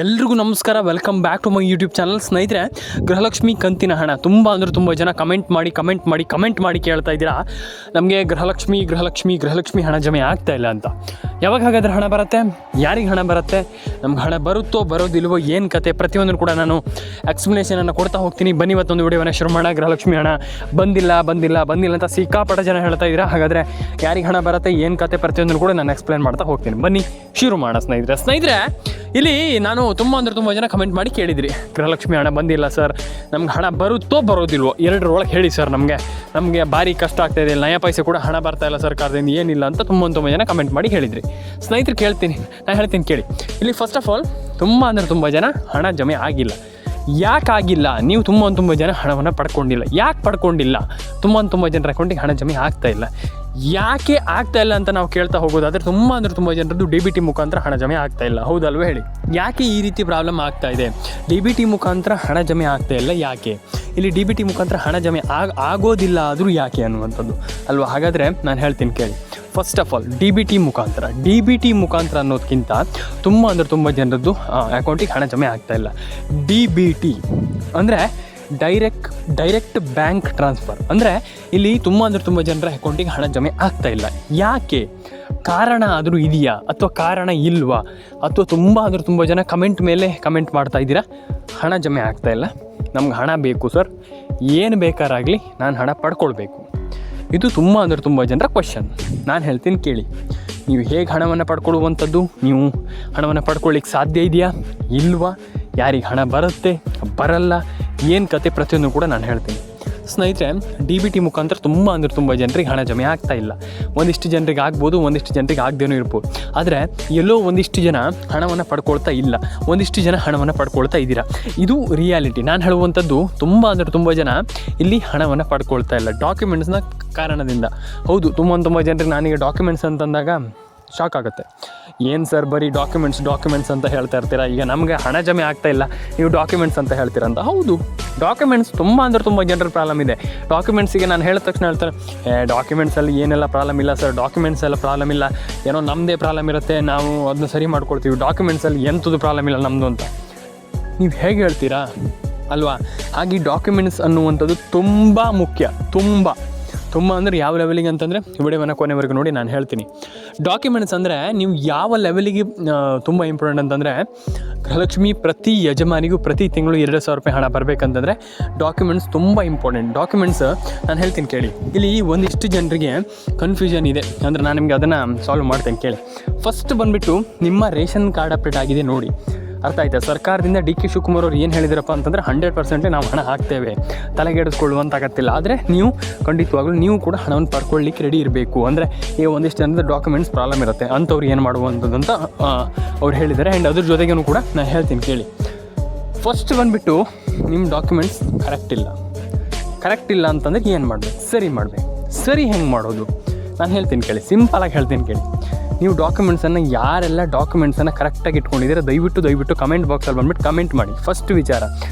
ಎಲ್ರಿಗೂ ನಮಸ್ಕಾರ, welcome back to my YouTube channel. ಸ್ನೇಹಿತರೆ, ಗೃಹಲಕ್ಷ್ಮಿ ಕಂತಿನ ಹಣ ತುಂಬ ಜನ ಕಮೆಂಟ್ ಮಾಡಿ ಕೇಳ್ತಾ ಇದ್ದೀರಾ, ನಮಗೆ ಗೃಹಲಕ್ಷ್ಮಿ ಹಣ ಜಮೆ ಆಗ್ತಾ ಇಲ್ಲ ಅಂತ. ಯಾವಾಗ ಹಾಗಾದ್ರೆ ಹಣ ಬರುತ್ತೆ, ಯಾರಿಗೆ ಹಣ ಬರುತ್ತೆ, ನಮ್ಗೆ ಹಣ ಬರುತ್ತೋ ಬರೋದಿಲ್ವೋ, ಏನು ಕತೆ, ಪ್ರತಿಯೊಂದನ್ನು ಕೂಡ ನಾನು ಎಕ್ಸ್ಪ್ಲನೇಷನನ್ನು ಕೊಡ್ತಾ ಹೋಗ್ತೀನಿ. ಬನ್ನಿ ಇವತ್ತೊಂದು ವಿಡಿಯೋವನ್ನು ಶುರು ಮಾಡೋಣ. ಗೃಹಲಕ್ಷ್ಮಿ ಹಣ ಬಂದಿಲ್ಲ ಅಂತ ಸಿಕ್ಕಾಪಟ್ಟ ಜನ ಹೇಳ್ತಾ ಇದ್ದೀರಾ. ಹಾಗಾದರೆ ಯಾರಿಗೆ ಹಣ ಬರುತ್ತೆ, ಏನು ಕತೆ, ಪ್ರತಿಯೊಂದನ್ನು ಕೂಡ ನಾನು ಎಕ್ಸ್ಪ್ಲೇನ್ ಮಾಡ್ತಾ ಹೋಗ್ತೀನಿ. ಬನ್ನಿ ಶುರು ಮಾಡೋಣ. ಸ್ನೇಹಿತರೆ, ಇಲ್ಲಿ ನಾನು ತುಂಬ ಜನ ಕಮೆಂಟ್ ಮಾಡಿ ಕೇಳಿದ್ರಿ, ಗೃಹಲಕ್ಷ್ಮಿ ಹಣ ಬಂದಿಲ್ಲ ಸರ್, ನಮ್ಗೆ ಹಣ ಬರುತ್ತೋ ಬರೋದಿಲ್ವೋ ಎರಡರೊಳಗೆ ಹೇಳಿ ಸರ್, ನಮಗೆ ಭಾರಿ ಕಷ್ಟ ಆಗ್ತಾಯಿದೆ, ನಯ ಪೈಸೆ ಕೂಡ ಹಣ ಬರ್ತಾ ಇಲ್ಲ ಸರ್ಕಾರದಿಂದ, ಏನಿಲ್ಲ ಅಂತ ತುಂಬ ಜನ ಕಮೆಂಟ್ ಮಾಡಿ ಹೇಳಿದ್ರಿ. ಸ್ನೇಹಿತರು ನಾನು ಹೇಳ್ತೀನಿ ಕೇಳಿ. ಇಲ್ಲಿ ಫಸ್ಟ್ ಆಫ್ ಆಲ್ ತುಂಬ ಜನ ಹಣ ಜಮೆ ಆಗಿಲ್ಲ. ಯಾಕೆ ಆಗಿಲ್ಲ? ನೀವು ತುಂಬ ಜನ ಹಣವನ್ನು ಪಡ್ಕೊಂಡಿಲ್ಲ. ಯಾಕೆ ಪಡ್ಕೊಂಡಿಲ್ಲ? ತುಂಬ ಜನರ ಅಕೌಂಟಿಗೆ ಹಣ ಜಮೆ ಆಗ್ತಾ ಇಲ್ಲ. ಯಾಕೆ ಆಗ್ತಾ ಇಲ್ಲ ಅಂತ ನಾವು ಕೇಳ್ತಾ ಹೋಗೋದಾದರೆ ತುಂಬ ಜನರದ್ದು DBT ಮುಖಾಂತರ ಹಣ ಜಮೆ ಆಗ್ತಾ ಇಲ್ಲ. ಹೌದಲ್ವ ಹೇಳಿ? ಯಾಕೆ ಈ ರೀತಿ ಪ್ರಾಬ್ಲಮ್ ಆಗ್ತಾ ಇದೆ? DBT ಮುಖಾಂತರ ಹಣ ಜಮೆ ಆಗ್ತಾ ಇಲ್ಲ ಯಾಕೆ? ಇಲ್ಲಿ DBT ಮುಖಾಂತರ ಹಣ ಜಮೆ ಆಗೋದಿಲ್ಲ ಆದರೂ ಯಾಕೆ ಅನ್ನುವಂಥದ್ದು ಅಲ್ವಾ? ಹಾಗಾದರೆ ನಾನು ಹೇಳ್ತೀನಿ ಕೇಳಿ. ಫಸ್ಟ್ ಆಫ್ ಆಲ್ DBT ಮುಖಾಂತರ ಅನ್ನೋದಕ್ಕಿಂತ ತುಂಬ ಜನರದ್ದು ಅಕೌಂಟಿಗೆ ಹಣ ಜಮೆ ಆಗ್ತಾ ಇಲ್ಲ. DBT ಅಂದರೆ ಡೈರೆಕ್ಟ್ ಬ್ಯಾಂಕ್ ಟ್ರಾನ್ಸ್ಫರ್ ಅಂದರೆ ಇಲ್ಲಿ ತುಂಬ ಜನರ ಅಕೌಂಟಿಗೆ ಹಣ ಜಮೆ ಆಗ್ತಾ ಇಲ್ಲ. ಯಾಕೆ? ಕಾರಣ ಆದರೂ ಇದೆಯಾ ಅಥವಾ ಕಾರಣ ಇಲ್ವಾ? ಅಥವಾ ತುಂಬ ಜನ ಕಮೆಂಟ್ ಮೇಲೆ ಕಮೆಂಟ್ ಮಾಡ್ತಾ ಇದ್ದೀರಾ, ಹಣ ಜಮೆ ಆಗ್ತಾ ಇಲ್ಲ, ನಮ್ಗೆ ಹಣ ಬೇಕು ಸರ್, ಏನು ಬೇಕಾರಾಗಲಿ ನಾನು ಹಣ ಪಡ್ಕೊಳ್ಬೇಕು. ಇದು ತುಂಬ ಜನರ ಕ್ವಶನ್. ನಾನು ಹೇಳ್ತೀನಿ ಕೇಳಿ. ನೀವು ಹೇಗೆ ಹಣವನ್ನು ಪಡ್ಕೊಳ್ಳುವಂಥದ್ದು, ನೀವು ಹಣವನ್ನು ಪಡ್ಕೊಳ್ಳಿಕ್ಕೆ ಸಾಧ್ಯ ಇದೆಯಾ ಇಲ್ವಾ, ಯಾರಿಗೆ ಹಣ ಬರುತ್ತೆ ಬರಲ್ಲ, ಏನು ಕತೆ, ಪ್ರತಿಯೊಂದು ಕೂಡ ನಾನು ಹೇಳ್ತೀನಿ. ಸ್ನೇಹಿತರೆ, DBT ಮುಖಾಂತರ ತುಂಬ ಜನರಿಗೆ ಹಣ ಜಮೆ ಆಗ್ತಾ ಇಲ್ಲ. ಒಂದಿಷ್ಟು ಜನರಿಗೆ ಆಗ್ಬೋದು, ಒಂದಿಷ್ಟು ಜನರಿಗೆ ಆಗದೇನೂ ಇರ್ಬೋದು. ಆದರೆ ಎಲ್ಲೋ ಒಂದಿಷ್ಟು ಜನ ಹಣವನ್ನು ಪಡ್ಕೊಳ್ತಾ ಇಲ್ಲ, ಒಂದಿಷ್ಟು ಜನ ಹಣವನ್ನು ಪಡ್ಕೊಳ್ತಾ ಇದ್ದೀರಾ. ಇದು ರಿಯಾಲಿಟಿ. ನಾನು ಹೇಳುವಂಥದ್ದು ತುಂಬ ಜನ ಇಲ್ಲಿ ಹಣವನ್ನು ಪಡ್ಕೊಳ್ತಾ ಇಲ್ಲ ಡಾಕ್ಯುಮೆಂಟ್ಸ್ನ ಕಾರಣದಿಂದ. ಹೌದು, ತುಂಬ ಜನರಿಗೆ ನಾನೀಗ ಡಾಕ್ಯುಮೆಂಟ್ಸ್ ಅಂತಂದಾಗ ಶಾಕ್ ಆಗುತ್ತೆ. ಏನು ಸರ್ ಬರೀ ಡಾಕ್ಯುಮೆಂಟ್ಸ್ ಅಂತ ಹೇಳ್ತಾ ಇರ್ತೀರಾ, ಈಗ ನಮಗೆ ಹಣ ಜಮೆ ಆಗ್ತಾ ಇಲ್ಲ, ನೀವು ಡಾಕ್ಯುಮೆಂಟ್ಸ್ ಅಂತ ಹೇಳ್ತೀರಂತ. ಹೌದು, ಡಾಕ್ಯುಮೆಂಟ್ಸ್ ತುಂಬ ಜನರ ಪ್ರಾಬ್ಲಮ್ ಇದೆ. ಡಾಕ್ಯುಮೆಂಟ್ಸಿಗೆ ನಾನು ಹೇಳಿದ ತಕ್ಷಣ ಹೇಳ್ತಾರೆ, ಡಾಕ್ಯುಮೆಂಟ್ಸಲ್ಲಿ ಏನೆಲ್ಲ ಪ್ರಾಬ್ಲಮ್ ಇಲ್ಲ ಸರ್, ಡಾಕ್ಯುಮೆಂಟ್ಸ್ ಎಲ್ಲ ಪ್ರಾಬ್ಲಮ್ ಇಲ್ಲ, ಏನೋ ನಮ್ಮದೇ ಪ್ರಾಬ್ಲಮ್ ಇರುತ್ತೆ, ನಾವು ಅದನ್ನ ಸರಿ ಮಾಡ್ಕೊಳ್ತೀವಿ, ಡಾಕ್ಯುಮೆಂಟ್ಸಲ್ಲಿ ಎಂಥದ್ದು ಪ್ರಾಬ್ಲಮ್ ಇಲ್ಲ ನಮ್ಮದು ಅಂತ ನೀವು ಹೇಗೆ ಹೇಳ್ತೀರಾ ಅಲ್ವಾ? ಹಾಗೆ ಡಾಕ್ಯುಮೆಂಟ್ಸ್ ಅನ್ನುವಂಥದ್ದು ತುಂಬ ಮುಖ್ಯ. ತುಂಬ ಅಂದರೆ ಯಾವ ಲೆವೆಲಿಗೆ ಅಂತಂದರೆ ವಿಡಿಯೋವನ್ನು ಕೊನೆವರೆಗೂ ನೋಡಿ, ನಾನು ಹೇಳ್ತೀನಿ. ಡಾಕ್ಯುಮೆಂಟ್ಸ್ ಅಂದರೆ ನೀವು ಯಾವ ಲೆವೆಲಿಗೆ ತುಂಬ ಇಂಪಾರ್ಟೆಂಟ್ ಅಂತಂದರೆ, ಗೃಹಲಕ್ಷ್ಮಿ ಪ್ರತಿ ಯಜಮಾನಿಗೂ ಪ್ರತಿ ತಿಂಗಳು 2,000 ರೂಪಾಯಿ ಹಣ ಬರಬೇಕಂತಂದರೆ ಡಾಕ್ಯುಮೆಂಟ್ಸ್ ತುಂಬ ಇಂಪಾರ್ಟೆಂಟ್. ಡಾಕ್ಯುಮೆಂಟ್ಸ್ ನಾನು ಹೇಳ್ತೀನಿ ಕೇಳಿ. ಇಲ್ಲಿ ಒಂದಿಷ್ಟು ಜನರಿಗೆ ಕನ್ಫ್ಯೂಷನ್ ಇದೆ, ಅಂದರೆ ನಾನು ನಿಮಗೆ ಅದನ್ನು ಸಾಲ್ವ್ ಮಾಡ್ತೇನೆ ಕೇಳಿ. ಫಸ್ಟ್ ಬಂದುಬಿಟ್ಟು ನಿಮ್ಮ ರೇಷನ್ ಕಾರ್ಡ್ ಅಪ್ಡೇಟ್ ಆಗಿದೆ ನೋಡಿ, ಅರ್ಥ ಆಯ್ತಾ? ಸರ್ಕಾರದಿಂದ DK ಶಿವಕುಮಾರ್ ಅವರು ಏನು ಹೇಳಿದ್ರಪ್ಪ ಅಂತಂದರೆ 100% ನಾವು ಹಣ ಹಾಕ್ತೇವೆ, ತಲೆಗೆಡಿಸ್ಕೊಳ್ಳುವಂತಾಗತ್ತಿಲ್ಲ. ಆದರೆ ನೀವು ಖಂಡಿತವಾಗ್ಲೂ ನೀವು ಕೂಡ ಹಣವನ್ನು ಪಡ್ಕೊಳ್ಳಿಕ್ಕೆ ರೆಡಿ ಇರಬೇಕು. ಅಂದರೆ ಈಗ ಒಂದಿಷ್ಟು ಜನದ ಡಾಕ್ಯುಮೆಂಟ್ಸ್ ಪ್ರಾಬ್ಲಮ್ ಇರುತ್ತೆ, ಅಂಥವ್ರು ಏನು ಮಾಡುವಂಥದ್ದಂತ ಅವ್ರು ಹೇಳಿದ್ದಾರೆ. ಆ್ಯಂಡ್ ಅದ್ರ ಜೊತೆಗೂ ಕೂಡ ನಾನು ಹೇಳ್ತೀನಿ ಕೇಳಿ. ಫಸ್ಟ್ ಬಂದುಬಿಟ್ಟು ನಿಮ್ಮ ಡಾಕ್ಯುಮೆಂಟ್ಸ್ ಕರೆಕ್ಟ್ ಇಲ್ಲ ಅಂತಂದರೆ ಏನು ಮಾಡಬೇಕು? ಸರಿ ಹೆಂಗೆ ಮಾಡೋದು ನಾನು ಹೇಳ್ತೀನಿ ಕೇಳಿ. ಸಿಂಪಲಾಗಿ ಹೇಳ್ತೀನಿ ಕೇಳಿ. ನೀವು ಡಾಕ್ಯುಮೆಂಟ್ಸನ್ನು ಯಾರೆಲ್ಲ ಡಾಕ್ಯುಮೆಂಟ್ಸನ್ನು ಕರೆಕ್ಟಾಗಿ ಇಟ್ಕೊಂಡಿದ್ದೀರ ದಯವಿಟ್ಟು ಕಮೆಂಟ್ ಬಾಕ್ಸಲ್ಲಿ ಬಂದುಬಿಟ್ಟು ಕಮೆಂಟ್ ಮಾಡಿ. ಫಸ್ಟ್ ವಿಚಾರ,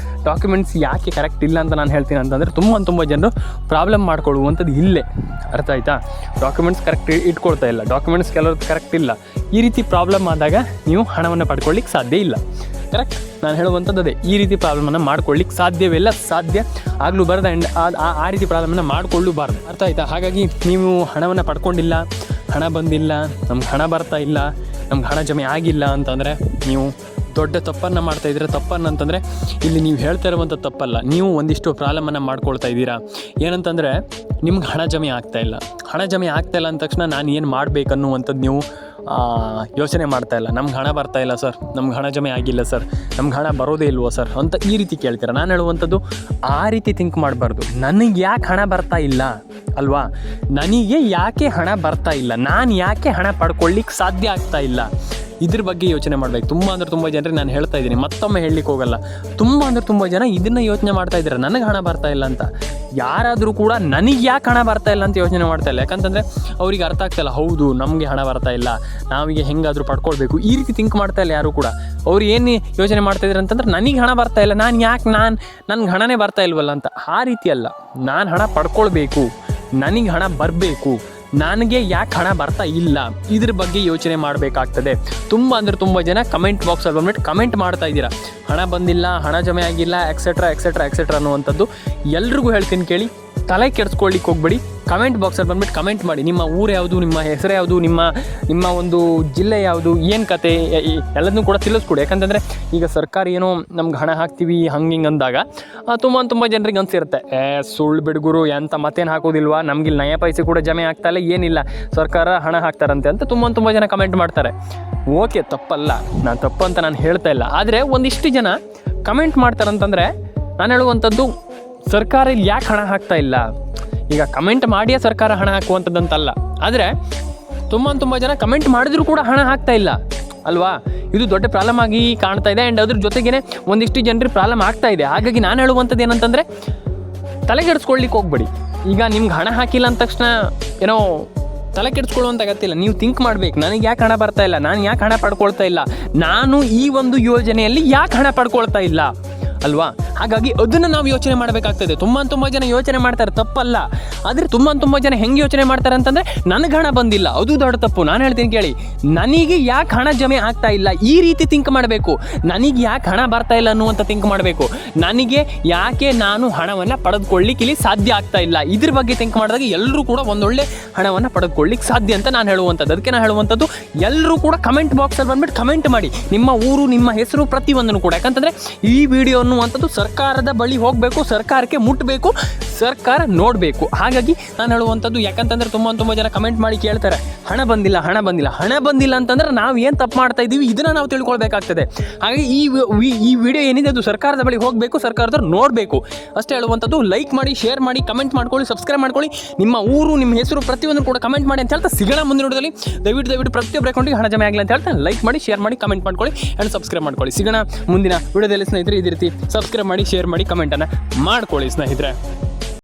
ಡಾಕ್ಯುಮೆಂಟ್ಸ್ ಯಾಕೆ ಕರೆಕ್ಟ್ ಇಲ್ಲ ಅಂತ ನಾನು ಹೇಳ್ತೀನಿ ಅಂತಂದರೆ, ತುಂಬ ಜನರು ಪ್ರಾಬ್ಲಮ್ ಮಾಡ್ಕೊಳ್ಳುವಂಥದ್ದು ಇಲ್ಲೇ. ಅರ್ಥ ಆಯಿತಾ? ಡಾಕ್ಯುಮೆಂಟ್ಸ್ ಕರೆಕ್ಟ್ ಇಟ್ಕೊಳ್ತಾ ಇಲ್ಲ, ಡಾಕ್ಯುಮೆಂಟ್ಸ್ ಕೆಲವ್ರದ್ದು ಕರೆಕ್ಟ್ ಇಲ್ಲ. ಈ ರೀತಿ ಪ್ರಾಬ್ಲಮ್ ಆದಾಗ ನೀವು ಹಣವನ್ನು ಪಡ್ಕೊಳ್ಳಿಕ್ಕೆ ಸಾಧ್ಯ ಇಲ್ಲ. ಕರೆಕ್ಟ್? ನಾನು ಹೇಳುವಂಥದ್ದು ಅದೇ, ಈ ರೀತಿ ಪ್ರಾಬ್ಲಮನ್ನು ಮಾಡ್ಕೊಳ್ಳಿಕ್ಕೆ ಸಾಧ್ಯವಿಲ್ಲ, ಸಾಧ್ಯ ಆಗಲೂ ಬರದು. ಆ್ಯಂಡ್ ಆ ರೀತಿ ಪ್ರಾಬ್ಲಮನ್ನು ಮಾಡಿಕೊಳ್ಳಬಾರ್ದು. ಅರ್ಥ ಆಯಿತಾ? ಹಾಗಾಗಿ ನೀವು ಹಣವನ್ನು ಪಡ್ಕೊಂಡಿಲ್ಲ, ಹಣ ಬಂದಿಲ್ಲ, ನಮ್ಗೆ ಹಣ ಬರ್ತಾ ಇಲ್ಲ, ನಮ್ಗೆ ಹಣ ಜಮೆ ಆಗಿಲ್ಲ ಅಂತಂದರೆ ನೀವು ದೊಡ್ಡ ತಪ್ಪನ್ನು ಮಾಡ್ತಾಯಿದ್ದೀರ. ತಪ್ಪನ್ನಂತಂದರೆ ಇಲ್ಲಿ ನೀವು ಹೇಳ್ತಾ ಇರುವಂಥ ತಪ್ಪಲ್ಲ, ನೀವು ಒಂದಿಷ್ಟು ಪ್ರಾಬ್ಲಮನ್ನು ಮಾಡ್ಕೊಳ್ತಾ ಇದ್ದೀರಾ. ಏನಂತಂದರೆ ನಿಮ್ಗೆ ಹಣ ಜಮೆ ಆಗ್ತಾಯಿಲ್ಲ ಅಂದ ತಕ್ಷಣ ನಾನು ಏನು ಮಾಡಬೇಕನ್ನುವಂಥದ್ದು ನೀವು ಯೋಚನೆ ಮಾಡ್ತಾಯಿಲ್ಲ. ನಮ್ಗೆ ಹಣ ಬರ್ತಾ ಇಲ್ಲ ಸರ್, ನಮ್ಗೆ ಹಣ ಜಮೆ ಆಗಿಲ್ಲ ಸರ್, ನಮ್ಗೆ ಹಣ ಬರೋದೇ ಇಲ್ವೋ ಸರ್ ಅಂತ ಈ ರೀತಿ ಕೇಳ್ತೀರ. ನಾನು ಹೇಳುವಂಥದ್ದು ಆ ರೀತಿ ಥಿಂಕ್ ಮಾಡಬಾರ್ದು. ನನಗೆ ಯಾಕೆ ಹಣ ಬರ್ತಾ ಇಲ್ಲ ಅಲ್ವಾ, ನನಗೆ ಯಾಕೆ ಹಣ ಬರ್ತಾ ಇಲ್ಲ, ನಾನು ಯಾಕೆ ಹಣ ಪಡ್ಕೊಳ್ಳಿಕ್ಕೆ ಸಾಧ್ಯ ಆಗ್ತಾ ಇಲ್ಲ, ಇದ್ರ ಬಗ್ಗೆ ಯೋಚನೆ ಮಾಡಬೇಕು. ತುಂಬ ಜನರಿಗೆ ನಾನು ಹೇಳ್ತಾ ಇದ್ದೀನಿ, ಮತ್ತೊಮ್ಮೆ ಹೇಳಲಿಕ್ಕೆ ಹೋಗಲ್ಲ. ತುಂಬ ಜನ ಇದನ್ನು ಯೋಚನೆ ಮಾಡ್ತಾ ಇದ್ದಾರೆ, ನನಗೆ ಹಣ ಬರ್ತಾ ಇಲ್ಲ ಅಂತ. ಯಾರಾದರೂ ಕೂಡ ನನಗೆ ಯಾಕೆ ಹಣ ಬರ್ತಾ ಇಲ್ಲ ಅಂತ ಯೋಚನೆ ಮಾಡ್ತಾ ಇಲ್ಲ. ಯಾಕಂತಂದರೆ ಅವ್ರಿಗೆ ಅರ್ಥ ಆಗ್ತಾಯಿಲ್ಲ, ಹೌದು ನಮಗೆ ಹಣ ಬರ್ತಾ ಇಲ್ಲ, ನಾವೀಗ ಹೆಂಗಾದರೂ ಪಡ್ಕೊಳ್ಬೇಕು, ಈ ರೀತಿ ಥಿಂಕ್ ಮಾಡ್ತಾ ಇಲ್ಲ ಯಾರು ಕೂಡ. ಅವ್ರು ಏನು ಯೋಚನೆ ಮಾಡ್ತಾಯಿದ್ದಾರೆ ಅಂತಂದ್ರೆ, ನನಗೆ ಹಣ ಬರ್ತಾ ಇಲ್ಲ, ನನಗೆ ಹಣನೇ ಬರ್ತಾ ಇಲ್ವಲ್ಲ ಅಂತ. ಆ ರೀತಿ ಅಲ್ಲ, ನಾನು ಹಣ ಪಡ್ಕೊಳ್ಬೇಕು, ನನಗೆ ಹಣ ಬರಬೇಕು, ನನಗೆ ಯಾಕೆ ಹಣ ಬರ್ತಾ ಇಲ್ಲ, ಇದ್ರ ಬಗ್ಗೆ ಯೋಚನೆ ಮಾಡಬೇಕಾಗ್ತದೆ. ತುಂಬ ಜನ ಕಮೆಂಟ್ ಬಾಕ್ಸಲ್ಲಿ ಬಂದ್ಬಿಟ್ಟು ಕಮೆಂಟ್ ಮಾಡ್ತಾ ಇದ್ದೀರಾ, ಹಣ ಬಂದಿಲ್ಲ, ಹಣ ಜಮೆ ಆಗಿಲ್ಲ, ಎಕ್ಸೆಟ್ರಾ ಅನ್ನುವಂಥದ್ದು. ಎಲ್ರಿಗೂ ಹೇಳ್ತೀನಿ ಕೇಳಿ, ತಲೆ ಕೆಡಿಸ್ಕೊಳ್ಳಿಕ್ಕೆ ಹೋಗ್ಬೇಡಿ. ಕಮೆಂಟ್ ಬಾಕ್ಸಲ್ಲಿ ಬಂದ್ಬಿಟ್ಟು ಕಮೆಂಟ್ ಮಾಡಿ, ನಿಮ್ಮ ಊರು ಯಾವುದು, ನಿಮ್ಮ ಹೆಸರು ಯಾವುದು, ನಿಮ್ಮ ಒಂದು ಜಿಲ್ಲೆ ಯಾವುದು, ಏನು ಕತೆ ಎಲ್ಲದನ್ನೂ ಕೂಡ ತಿಳಿಸ್ಕೊಡಿ. ಯಾಕಂತಂದರೆ ಈಗ ಸರ್ಕಾರ ಏನೋ ನಮ್ಗೆ ಹಣ ಹಾಕ್ತೀವಿ ಹಿಂಗೆ ಅಂದಾಗ ತುಂಬ ಜನರಿಗೆ ಅನಿಸಿರುತ್ತೆ, ಸುಳ್ಳು ಬಿಡುಗರು ಎಂತ ಮತ್ತೇನು ಹಾಕೋದಿಲ್ವಾ, ನಮಗಿಲ್ಲಿ ನಯ ಪೈಸೆ ಕೂಡ ಜಮೆ ಆಗ್ತಾಯಿಲ್ಲ, ಏನಿಲ್ಲ ಸರ್ಕಾರ ಹಣ ಹಾಕ್ತಾರಂತೆ ಅಂತ ತುಂಬ ಜನ ಕಮೆಂಟ್ ಮಾಡ್ತಾರೆ. ಓಕೆ, ತಪ್ಪಲ್ಲ, ನಾನು ತಪ್ಪು ಅಂತ ನಾನು ಹೇಳ್ತಾ ಇಲ್ಲ. ಆದರೆ ಒಂದಿಷ್ಟು ಜನ ಕಮೆಂಟ್ ಮಾಡ್ತಾರಂತಂದರೆ ನಾನು ಹೇಳುವಂಥದ್ದು, ಸರ್ಕಾರ ಇಲ್ಲಿ ಯಾಕೆ ಹಣ ಹಾಕ್ತಾ ಇಲ್ಲ, ಈಗ ಕಮೆಂಟ್ ಮಾಡಿಯೇ ಸರ್ಕಾರ ಹಣ ಹಾಕುವಂಥದ್ದಂತಲ್ಲ. ಆದರೆ ತುಂಬ ಜನ ಕಮೆಂಟ್ ಮಾಡಿದರೂ ಕೂಡ ಹಣ ಹಾಕ್ತಾ ಇಲ್ಲ ಅಲ್ವಾ, ಇದು ದೊಡ್ಡ ಪ್ರಾಬ್ಲಮ್ ಆಗಿ ಕಾಣ್ತಾ ಇದೆ. ಆ್ಯಂಡ್ ಅದ್ರ ಜೊತೆಗೇ ಒಂದಿಷ್ಟು ಜನರಿಗೆ ಪ್ರಾಬ್ಲಮ್ ಆಗ್ತಾ ಇದೆ. ಹಾಗಾಗಿ ನಾನು ಹೇಳುವಂಥದ್ದು ಏನಂತಂದರೆ, ತಲೆಗೆಡಿಸ್ಕೊಳ್ಳಿಕ್ಕೆ ಹೋಗ್ಬೇಡಿ. ಈಗ ನಿಮ್ಗೆ ಹಣ ಹಾಕಿಲ್ಲ ಅಂದ ತಕ್ಷಣ ಏನೋ ತಲೆ ಕೆಡಿಸ್ಕೊಳ್ಳುವಂಥ ಅಗತ್ಯ. ನೀವು ಥಿಂಕ್ ಮಾಡಬೇಕು, ನನಗೆ ಯಾಕೆ ಹಣ ಬರ್ತಾ ಇಲ್ಲ, ನಾನು ಯಾಕೆ ಹಣ ಪಡ್ಕೊಳ್ತಾ ಇಲ್ಲ, ನಾನು ಈ ಒಂದು ಯೋಜನೆಯಲ್ಲಿ ಯಾಕೆ ಹಣ ಪಡ್ಕೊಳ್ತಾ ಇಲ್ಲ ಅಲ್ವಾ. ಹಾಗಾಗಿ ಅದನ್ನು ನಾವು ಯೋಚನೆ ಮಾಡಬೇಕಾಗ್ತದೆ. ತುಂಬ ಜನ ಯೋಚನೆ ಮಾಡ್ತಾರೆ, ತಪ್ಪಲ್ಲ. ಆದರೆ ತುಂಬ ಜನ ಹೆಂಗೆ ಯೋಚನೆ ಮಾಡ್ತಾರೆ ಅಂತಂದರೆ, ನನಗೆ ಹಣ ಬಂದಿಲ್ಲ, ಅದು ದೊಡ್ಡ ತಪ್ಪು. ನಾನು ಹೇಳ್ತೀನಿ ಕೇಳಿ, ನನಗೆ ಯಾಕೆ ಹಣ ಜಮೆ ಆಗ್ತಾ ಇಲ್ಲ, ಈ ರೀತಿ ಥಿಂಕ್ ಮಾಡಬೇಕು. ನನಗೆ ಯಾಕೆ ಹಣ ಬರ್ತಾ ಇಲ್ಲ ಅನ್ನುವಂಥ ಥಿಂಕ್ ಮಾಡಬೇಕು. ನನಗೆ ಯಾಕೆ ನಾನು ಹಣವನ್ನು ಪಡೆದುಕೊಳ್ಳಿಕ್ಕೆ ಇಲ್ಲಿ ಸಾಧ್ಯ ಆಗ್ತಾ ಇಲ್ಲ, ಇದ್ರ ಬಗ್ಗೆ ಥಿಂಕ್ ಮಾಡಿದಾಗ ಎಲ್ಲರೂ ಕೂಡ ಒಂದೊಳ್ಳೆ ಹಣವನ್ನು ಪಡೆದುಕೊಳ್ಳಿಕ್ಕೆ ಸಾಧ್ಯ ಅಂತ ನಾನು ಹೇಳುವಂಥದ್ದು. ಅದಕ್ಕೆ ನಾನು ಹೇಳುವಂಥದ್ದು, ಎಲ್ಲರೂ ಕೂಡ ಕಮೆಂಟ್ ಬಾಕ್ಸಲ್ಲಿ ಬಂದುಬಿಟ್ಟು ಕಮೆಂಟ್ ಮಾಡಿ, ನಿಮ್ಮ ಊರು, ನಿಮ್ಮ ಹೆಸರು, ಪ್ರತಿಯೊಂದನ್ನು ಕೂಡ. ಯಾಕಂತಂದರೆ ಈ ವಿಡಿಯೋ ಅನ್ನುವಂಥದ್ದು ಸರ್ಕಾರದ ಬಳಿ ಹೋಗಬೇಕು, ಸರ್ಕಾರಕ್ಕೆ ಮುಟ್ಟಬೇಕು, ಸರ್ಕಾರ ನೋಡಬೇಕು. ಹಾಗಾಗಿ ನಾನು ಹೇಳುವಂಥದ್ದು, ಯಾಕಂತಂದರೆ ತುಂಬ ಜನ ಕಮೆಂಟ್ ಮಾಡಿ ಕೇಳ್ತಾರೆ, ಹಣ ಬಂದಿಲ್ಲ ಅಂತಂದ್ರೆ ನಾವು ಏನು ತಪ್ಪು ಮಾಡ್ತಾ ಇದ್ದೀವಿ, ಇದನ್ನು ನಾವು ತಿಳ್ಕೊಳ್ಬೇಕಾಗ್ತದೆ. ಹಾಗಾಗಿ ಈ ವಿಡಿಯೋ ಏನಿದೆ ಅದು ಸರ್ಕಾರದ ಬಳಿ ಹೋಗಬೇಕು, ಸರ್ಕಾರದವ್ರು ನೋಡಬೇಕು ಅಷ್ಟೇ ಹೇಳುವಂಥದ್ದು. ಲೈಕ್ ಮಾಡಿ, ಶೇರ್ ಮಾಡಿ, ಕಮೆಂಟ್ ಮಾಡ್ಕೊಳ್ಳಿ, ಸಬ್ಸ್ಕ್ರೈಬ್ ಮಾಡ್ಕೊಳ್ಳಿ. ನಿಮ್ಮ ಊರು, ನಿಮ್ಮ ಹೆಸರು, ಪ್ರತಿಯೊಂದು ಕೂಡ ಕಮೆಂಟ್ ಮಾಡಿ ಅಂತ ಹೇಳ್ತಾ ಸಿಗೋಣ ಮುಂದಿನ ವಿಡಿಯೋದಲ್ಲಿ. ದಯವಿಟ್ಟು ಪ್ರತಿಯೊಬ್ಬರ ಅಕೌಂಟಿಗೆ ಹಣ ಜಮೆ ಆಗಲಿ ಅಂತ ಹೇಳ್ತಾ ಲೈಕ್ ಮಾಡಿ, ಶೇರ್ ಮಾಡಿ, ಕಮೆಂಟ್ ಮಾಡ್ಕೊಳ್ಳಿ ಆ್ಯಂಡ್ ಸಬ್ಸ್ಕ್ರೈಬ್ ಮಾಡ್ಕೊಳ್ಳಿ. ಸಿಗೋಣ ಮುಂದಿನ ವಿಡಿಯೋದಲ್ಲಿ ಸ್ನೇಹಿತರೆ. ಇದೇ ರೀತಿ ಸಬ್ಸ್ಕ್ರೈಬ್ ಮಾಡಿ, ಶೇರ್ ಮಾಡಿ, ಕಮೆಂಟನ್ನು ಮಾಡ್ಕೊಳ್ಳಿ ಸ್ನೇಹಿತರೆ.